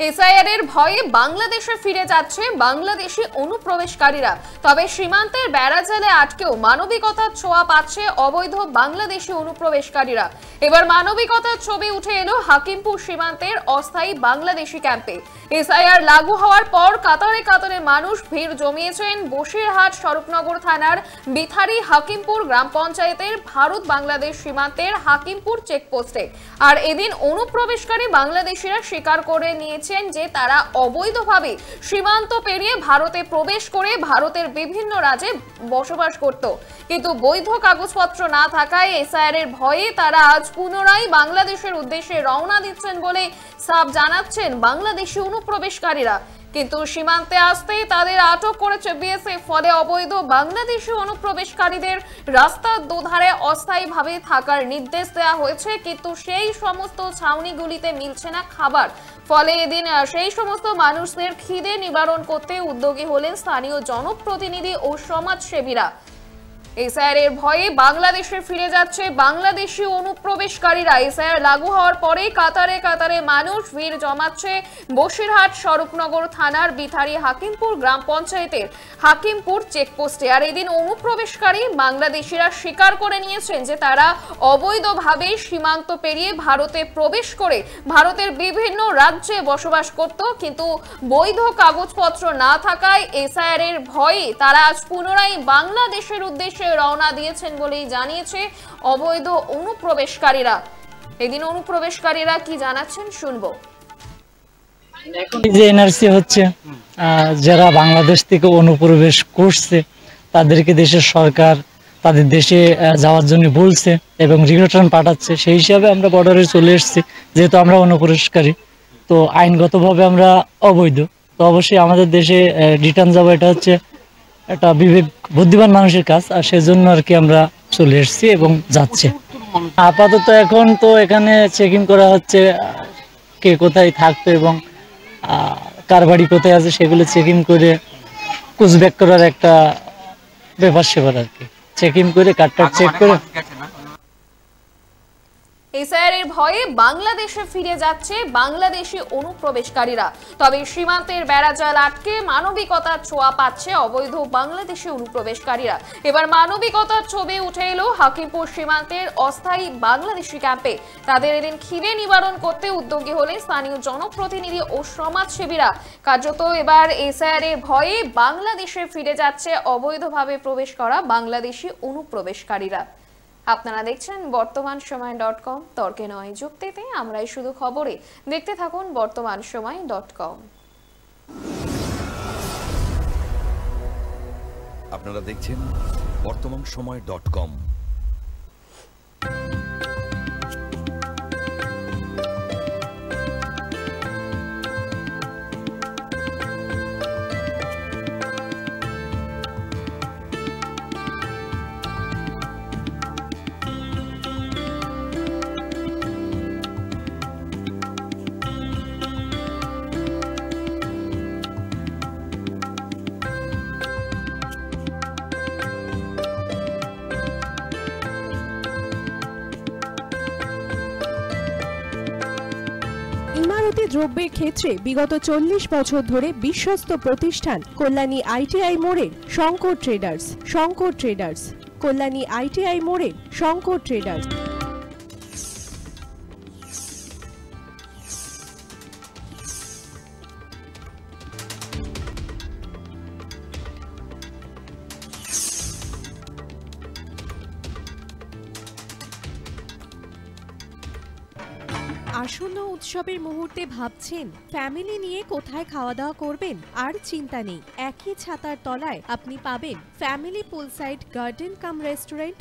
SIR এর ভয়ে বাংলাদেশে ফিরে যাচ্ছে বাংলাদেশি অনুপ্রবেশকারীরা। তবে সীমান্তের বেড়াজালে আটকেও মানবিকতার ছোঁয়া পাচ্ছে অবৈধ বাংলাদেশি অনুপ্রবেশকারীরা। এবার মানবিকতার ছবি উঠে এলো হাকিমপুর সীমান্তের অস্থায়ী বাংলাদেশি ক্যাম্পে। এসআইআর লাগু হওয়ার পর কাতারে কাতারে মানুষ ভিড় জমিয়েছেন বসিরহাট স্বরূপনগর থানার বিথারি হাকিমপুর গ্রাম পঞ্চায়েতের ভারত বাংলাদেশ সীমান্তের হাকিমপুর চেকপোস্টে। আর এদিন অনুপ্রবেশকারী বাংলাদেশিরা স্বীকার করে নিয়েছে যে তারা অবৈধভাবে সীমান্ত পেরিয়ে ভারতে প্রবেশ করে ভারতের বিভিন্ন রাজ্যে বসবাস করত, কিন্তু বৈধ কাগজপত্র না থাকায় এসআইআর এর ভয়ে তারা আজ পুনরায় বাংলাদেশের উদ্দেশ্যে রওনা দিচ্ছেন বলে সাফ জানাচ্ছেন বাংলাদেশি অনুপ্রবেশকারীরা। কিন্তু সীমান্তে আসতেই তাদের আটক করেছে বিএসএফ। ফলে অবৈধ বাংলাদেশি অনুপ্রবেশকারীদের রাস্তার দুধারে অস্থায়ীভাবে থাকার নির্দেশ দেওয়া হয়েছে, কিন্তু সেই সমস্ত ছাউনিগুলিতে মিলছে না খাবার। ফলে এদিন সেই সমস্ত মানুষদের খিদে নিবারণ করতে উদ্যোগী হলেন স্থানীয় জনপ্রতিনিধি ও সমাজসেবীরা। এসআইআর এর ভয়ে বাংলাদেশে ফিরে যাচ্ছে বাংলাদেশি অনুপ্রবেশকারীরা। এসআইআর লাগু হওয়ার পরে কাতারে কাতারে মানুষ ভিড় জমাচ্ছে বসিরহাট স্বরূপনগর থানার বিথারি হাকিমপুর গ্রাম পঞ্চায়েতের হাকিমপুর চেকপোস্টে। আর এদিন অনুপ্রবেশকারী বাংলাদেশিরা স্বীকার করে নিয়েছেন যে তারা অবৈধভাবে সীমান্ত পেরিয়ে ভারতে প্রবেশ করে ভারতের বিভিন্ন রাজ্যে বসবাস করত, কিন্তু বৈধ কাগজপত্র না থাকায় এসআইআর এর ভয়ে তারা আজ পুনরায় বাংলাদেশের উদ্দেশ্যে রওনা দিয়েছেন বলেই জানিয়েছে অবৈধ অনুপ্রবেশকারীরা। এদিন অনুপ্রবেশকারীরা কি জানাচ্ছেন শুনবো। এখন যে এনআরসি হচ্ছে, যারা বাংলাদেশ থেকে অনুপ্রবেশ করছে তাদেরকে দেশের সরকার তাদের দেশে যাওয়ার জন্য বলছে এবং রিটার্ন পাঠাচ্ছে। সেই হিসাবে আমরা বর্ডারে চলে এসেছি, যেহেতু আমরা অনুপ্রবেশকারী, তো আইনগতভাবে আমরা অবৈধ, তো অবশ্যই আমাদের দেশে রিটার্ন যাবো, এটা হচ্ছে একটা বিবেক বুদ্ধিমান মানুষের কাজ। আর সেজন্য আর কি আমরা চলে এসেছি এবং যাচ্ছি। আপাতত এখন তো এখানে চেকিং করা হচ্ছে, কে কোথায় থাকতো এবং কার বাড়ি কোথায় আছে সেগুলো চেকিং করে কুচব্যাক করার একটা ব্যাপার সেবার আর কি, চেকিং করে কার্ডটা চেক করে। এসআইআর এর ভয়ে বাংলাদেশে ফিরে যাচ্ছে বাংলাদেশি অনুপ্রবেশকারীরা। তবে সীমান্তের বেড়াজাল আটকে মানবিকতার ছোঁয়া পাচ্ছে অবৈধ বাংলাদেশি অনুপ্রবেশকারীরা। এবার মানবিকতার ছবি উঠে এলো হাকিমপুর সীমান্তের অস্থায়ী বাংলাদেশি ক্যাম্পে। তাদের এদিন খিদে নিবারণ করতে উদ্যোগী হলেন স্থানীয় জনপ্রতিনিধি ও সমাজসেবীরা। কার্যত এবার এসআইআর এর ভয়ে বাংলাদেশে ফিরে যাচ্ছে অবৈধভাবে প্রবেশ করা বাংলাদেশি অনুপ্রবেশকারীরা। আপনারা দেখছেন বর্তমান সময় .com, তর্কে নয় যুক্তিতে আমরাই শুধু খবরে। দেখতে থাকুন বর্তমান সময় .com। আপনারা দেখছেন বর্তমান সময় .com। ইমারতি দ্রব্যের ক্ষেত্রে বিগত 40 বছর ধরে বিশ্বস্ত প্রতিষ্ঠান কল্যাণী আইটিআই মোড়ের শঙ্কর ট্রেডার্স, কল্যাণী আইটিআই মোড়ের শঙ্কর ট্রেডার্স। আসন্ন উৎসবের মুহূর্তে ভাবছেন ফ্যামিলি নিয়ে কোথায় খাওয়া দাওয়া করবেন? আর চিন্তা নেই, একই ছাতার তলায় আপনি পাবেন family poolside garden cum restaurant,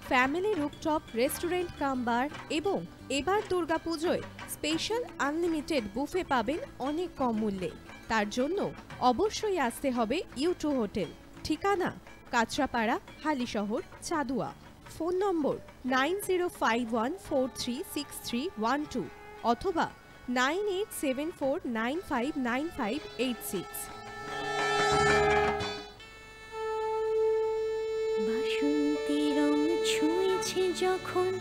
family rooftop restaurant cum bar এবং এবার দুর্গাপুজোয় স্পেশাল আনলিমিটেড বুফে পাবেন অনেক কম মূল্যে। তার জন্য অবশ্যই আসতে হবে ইউ2 হোটেল। ঠিকানা কাঁচরাপাড়া, হালিশহর, চাদুয়া। ফোন নম্বর 9051436312 অথবা 9874959586। বাসন্তী রং ছুঁয়েছে যখন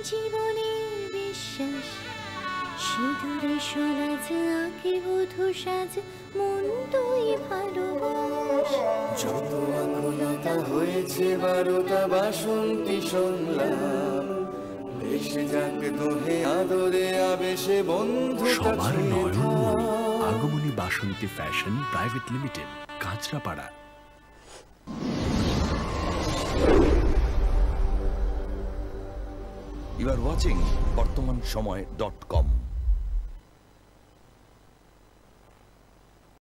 জীবনের বিশ্বাস, সিঁদুরে সরাজ আঁকে বধূ সাজ মন তুই ভালোবাস। যত আকুলতা হয়েছে বারোটা বাসন্তী সংলাপ, বেশে যাক দোহে আদরে আবেশে বন্ধুতা সবার ছুঁয়ে নয়নমণি থাক। Agamani Basanti fashion private limited, Kanchrapara. You are watching BortomanSomoy.com.